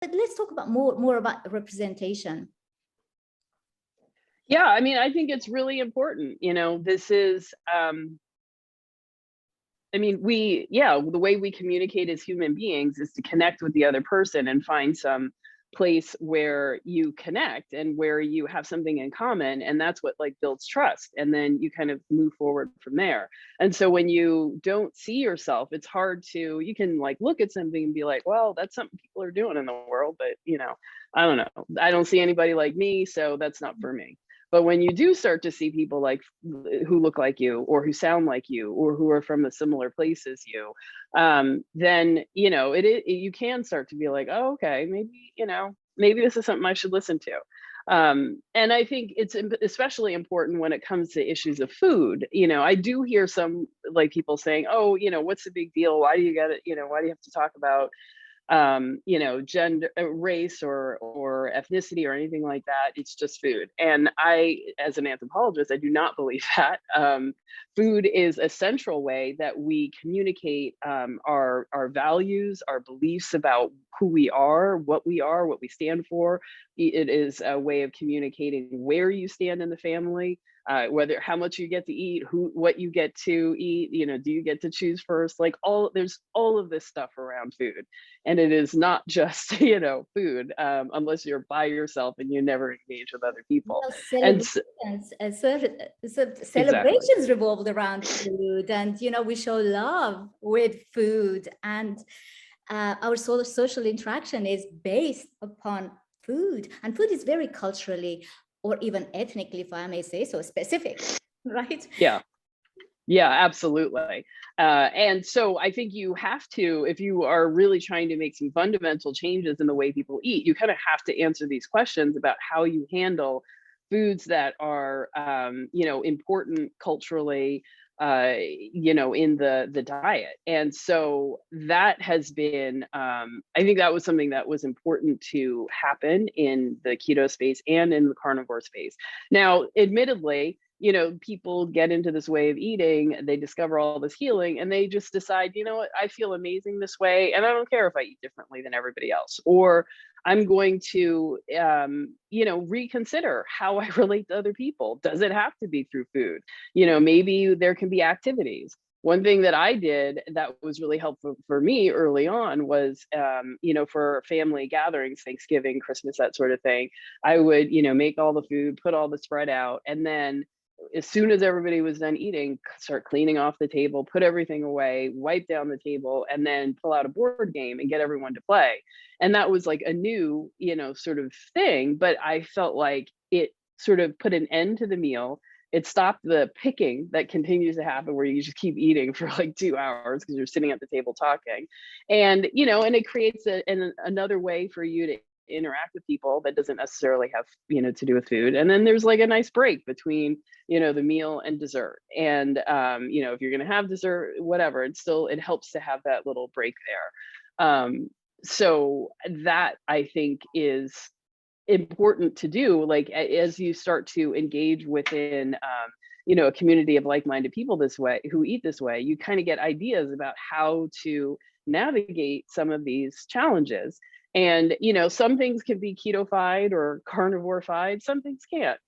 But let's talk about more about representation. Yeah, I mean, I think it's really important. This is, I mean, the way we communicate as human beings is to connect with the other person and find some place where you connect and where you have something in common. And that's what like builds trust. And then you kind of move forward from there. And so when you don't see yourself, it's hard you can like look at something and be like, well, that's something people are doing in the world, but I don't know. I don't see anybody like me, so that's not for me. But when you do start to see people like who look like you or who sound like you or who are from a similar place as you, then, you can start to be like, oh, okay, maybe this is something I should listen to. And I think it's especially important when it comes to issues of food. I do hear some like people saying, oh, what's the big deal? Why do you got it? Why do you have to talk about gender, race or ethnicity or anything like that? It's just food. And I, as an anthropologist, I do not believe that. Food is a central way that we communicate our values, our beliefs about who we are, what we stand for. It is a way of communicating where you stand in the family. How much you get to eat, what you get to eat, do you get to choose first? Like there's all of this stuff around food, and it is not just food, unless you're by yourself and you never engage with other people. Celebrations Exactly. revolved around food, and we show love with food, and our social interaction is based upon food, and food is very culturally or even ethnically, if I may say so, specific, right? Yeah, absolutely. And so I think you have to, if you are really trying to make some fundamental changes in the way people eat, you kind of have to answer these questions about how you handle foods that are, important culturally, in the diet. And so that has been, I think that was something that was important to happen in the keto space and in the carnivore space. Now, admittedly, people get into this way of eating, they discover all this healing, and they just decide, what, I feel amazing this way, and I don't care if I eat differently than everybody else, or I'm going to, reconsider how I relate to other people. Does it have to be through food? Maybe there can be activities. One thing that I did that was really helpful for me early on was, for family gatherings, Thanksgiving, Christmas, that sort of thing, I would, make all the food, put all the spread out, and then as soon as everybody was done eating, start cleaning off the table, put everything away, wipe down the table, and then pull out a board game and get everyone to play. And that was like a new, sort of thing, but I felt like it sort of put an end to the meal. It stopped the picking that continues to happen where you just keep eating for like 2 hours because you're sitting at the table talking. And, and it creates another way for you to interact with people that doesn't necessarily have to do with food. And then there's like a nice break between the meal and dessert. And if you're going to have dessert, whatever, it helps to have that little break there. So that I think is important to do, like as you start to engage within a community of like-minded people this way, who eat this way, you kind of get ideas about how to navigate some of these challenges. And some things can be keto-fied or carnivore-fied, some things can't.